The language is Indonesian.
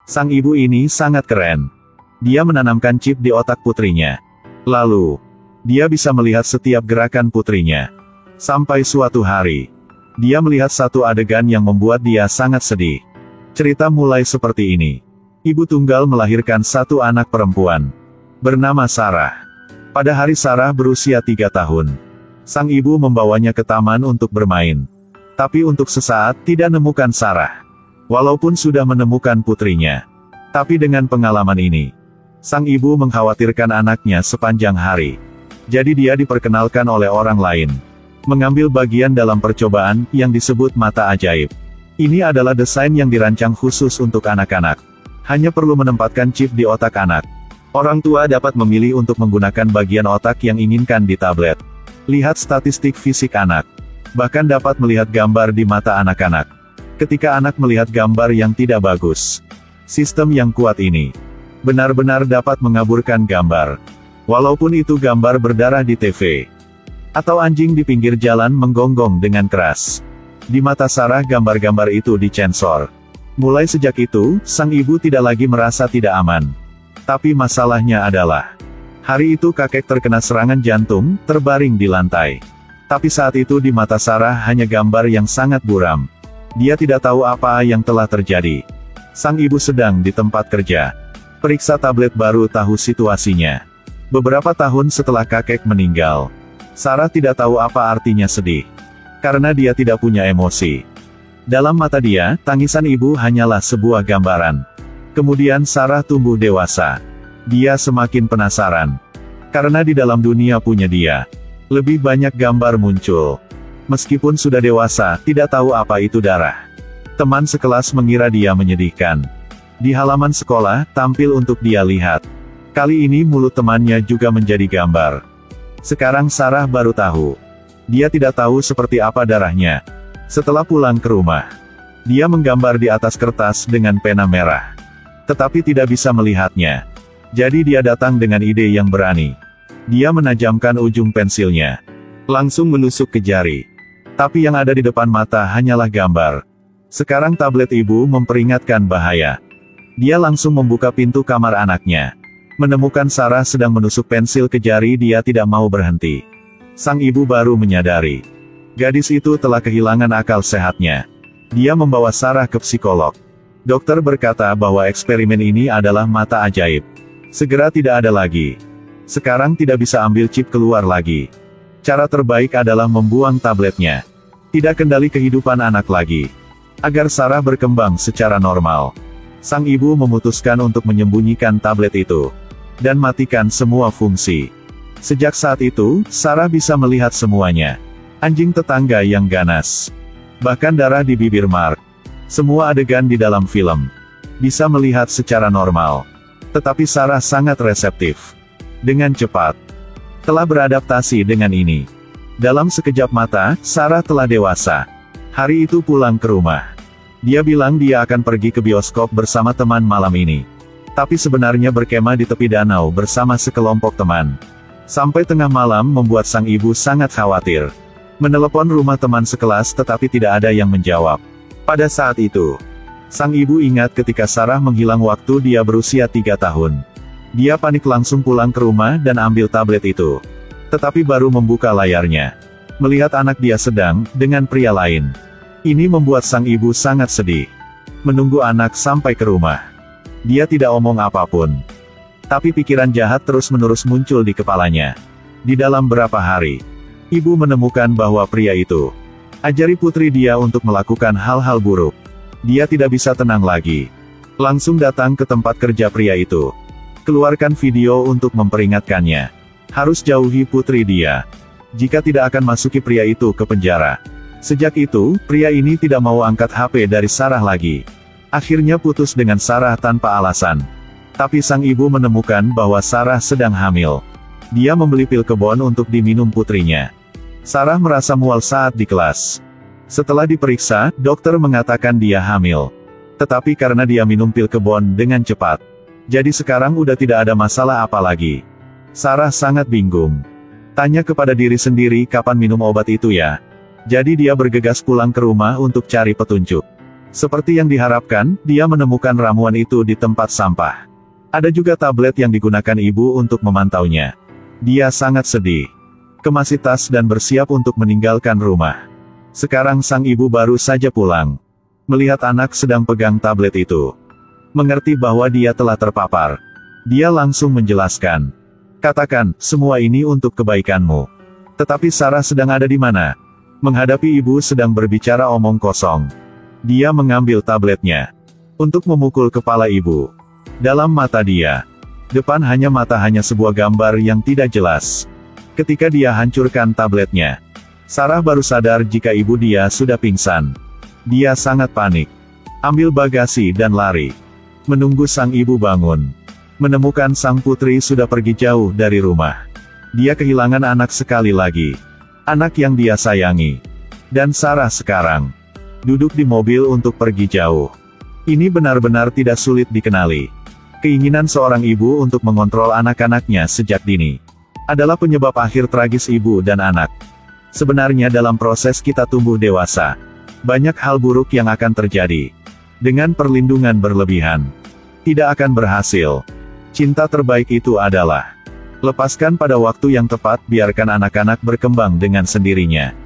Sang ibu ini sangat keren. Dia menanamkan chip di otak putrinya. Lalu, dia bisa melihat setiap gerakan putrinya. Sampai suatu hari, dia melihat satu adegan yang membuat dia sangat sedih. Cerita mulai seperti ini. Ibu tunggal melahirkan satu anak perempuan. Bernama Sarah. Pada hari Sarah berusia 3 tahun. Sang ibu membawanya ke taman untuk bermain. Tapi untuk sesaat tidak menemukan Sarah. Walaupun sudah menemukan putrinya. Tapi dengan pengalaman ini, sang ibu mengkhawatirkan anaknya sepanjang hari. Jadi dia diperkenalkan oleh orang lain. Mengambil bagian dalam percobaan, yang disebut mata ajaib. Ini adalah desain yang dirancang khusus untuk anak-anak. Hanya perlu menempatkan chip di otak anak. Orang tua dapat memilih untuk menggunakan bagian otak yang inginkan di tablet. Lihat statistik fisik anak. Bahkan dapat melihat gambar di mata anak-anak. Ketika anak melihat gambar yang tidak bagus, sistem yang kuat ini benar-benar dapat mengaburkan gambar. Walaupun itu gambar berdarah di TV, atau anjing di pinggir jalan menggonggong dengan keras. Di mata Sarah gambar-gambar itu dicensor. Mulai sejak itu, sang ibu tidak lagi merasa tidak aman. Tapi masalahnya adalah, hari itu kakek terkena serangan jantung, terbaring di lantai. Tapi saat itu di mata Sarah hanya gambar yang sangat buram. Dia tidak tahu apa yang telah terjadi. Sang ibu sedang di tempat kerja. Periksa tablet baru tahu situasinya. Beberapa tahun setelah kakek meninggal, Sarah tidak tahu apa artinya sedih. Karena dia tidak punya emosi. Dalam mata dia, tangisan ibu hanyalah sebuah gambaran. Kemudian Sarah tumbuh dewasa. Dia semakin penasaran. Karena di dalam dunia punya dia, lebih banyak gambar muncul. Meskipun sudah dewasa, tidak tahu apa itu darah. Teman sekelas mengira dia menyedihkan. Di halaman sekolah, tampil untuk dia lihat. Kali ini mulut temannya juga menjadi gambar. Sekarang Sarah baru tahu. Dia tidak tahu seperti apa darahnya. Setelah pulang ke rumah, dia menggambar di atas kertas dengan pena merah. Tetapi tidak bisa melihatnya. Jadi dia datang dengan ide yang berani. Dia menajamkan ujung pensilnya. Langsung menusuk ke jari. Tapi yang ada di depan mata hanyalah gambar. Sekarang tablet ibu memperingatkan bahaya. Dia langsung membuka pintu kamar anaknya. Menemukan Sarah sedang menusuk pensil ke jari, dia tidak mau berhenti. Sang ibu baru menyadari. Gadis itu telah kehilangan akal sehatnya. Dia membawa Sarah ke psikolog. Dokter berkata bahwa eksperimen ini adalah mata ajaib. Segera tidak ada lagi. Sekarang tidak bisa ambil chip keluar lagi. Cara terbaik adalah membuang tabletnya. Tidak kendali kehidupan anak lagi. Agar Sarah berkembang secara normal. Sang ibu memutuskan untuk menyembunyikan tablet itu. Dan matikan semua fungsi. Sejak saat itu, Sarah bisa melihat semuanya. Anjing tetangga yang ganas. Bahkan darah di bibir Mark. Semua adegan di dalam film. Bisa melihat secara normal. Tetapi Sarah sangat reseptif. Dengan cepat. Telah beradaptasi dengan ini. Dalam sekejap mata, Sarah telah dewasa. Hari itu pulang ke rumah. Dia bilang dia akan pergi ke bioskop bersama teman malam ini. Tapi sebenarnya berkemah di tepi danau bersama sekelompok teman. Sampai tengah malam membuat sang ibu sangat khawatir. Menelepon rumah teman sekelas tetapi tidak ada yang menjawab. Pada saat itu, sang ibu ingat ketika Sarah menghilang waktu dia berusia 3 tahun. Dia panik langsung pulang ke rumah dan ambil tablet itu. Tetapi baru membuka layarnya, melihat anak dia sedang dengan pria lain. Ini membuat sang ibu sangat sedih. Menunggu anak sampai ke rumah. Dia tidak omong apapun. Tapi pikiran jahat terus-menerus muncul di kepalanya. Di dalam berapa hari, ibu menemukan bahwa pria itu ajari putri dia untuk melakukan hal-hal buruk. Dia tidak bisa tenang lagi. Langsung datang ke tempat kerja pria itu. Keluarkan video untuk memperingatkannya. Harus jauhi putri dia. Jika tidak akan masuki pria itu ke penjara. Sejak itu, pria ini tidak mau angkat HP dari Sarah lagi. Akhirnya putus dengan Sarah tanpa alasan. Tapi sang ibu menemukan bahwa Sarah sedang hamil. Dia membeli pil kebon untuk diminum putrinya. Sarah merasa mual saat di kelas. Setelah diperiksa, dokter mengatakan dia hamil. Tetapi karena dia minum pil kebon dengan cepat. Jadi sekarang udah tidak ada masalah apa lagi. Sarah sangat bingung. Tanya kepada diri sendiri kapan minum obat itu ya. Jadi dia bergegas pulang ke rumah untuk cari petunjuk. Seperti yang diharapkan, dia menemukan ramuan itu di tempat sampah. Ada juga tablet yang digunakan ibu untuk memantaunya. Dia sangat sedih, kemasi tas dan bersiap untuk meninggalkan rumah. Sekarang sang ibu baru saja pulang. Melihat anak sedang pegang tablet itu, mengerti bahwa dia telah terpapar. Dia langsung menjelaskan. Katakan, semua ini untuk kebaikanmu. Tetapi Sarah sedang ada di mana? Menghadapi ibu sedang berbicara omong kosong. Dia mengambil tabletnya untuk memukul kepala ibu. Dalam mata dia, depan hanya sebuah gambar yang tidak jelas. Ketika dia hancurkan tabletnya, Sarah baru sadar jika ibu dia sudah pingsan. Dia sangat panik. Ambil bagasi dan lari. Menunggu sang ibu bangun. Menemukan sang putri sudah pergi jauh dari rumah. Dia kehilangan anak sekali lagi. Anak yang dia sayangi. Dan Sarah sekarang duduk di mobil untuk pergi jauh. Ini benar-benar tidak sulit dikenali. Keinginan seorang ibu untuk mengontrol anak-anaknya sejak dini adalah penyebab akhir tragis ibu dan anak. Sebenarnya dalam proses kita tumbuh dewasa, banyak hal buruk yang akan terjadi. Dengan perlindungan berlebihan, tidak akan berhasil. Cinta terbaik itu adalah lepaskan pada waktu yang tepat, biarkan anak-anak berkembang dengan sendirinya.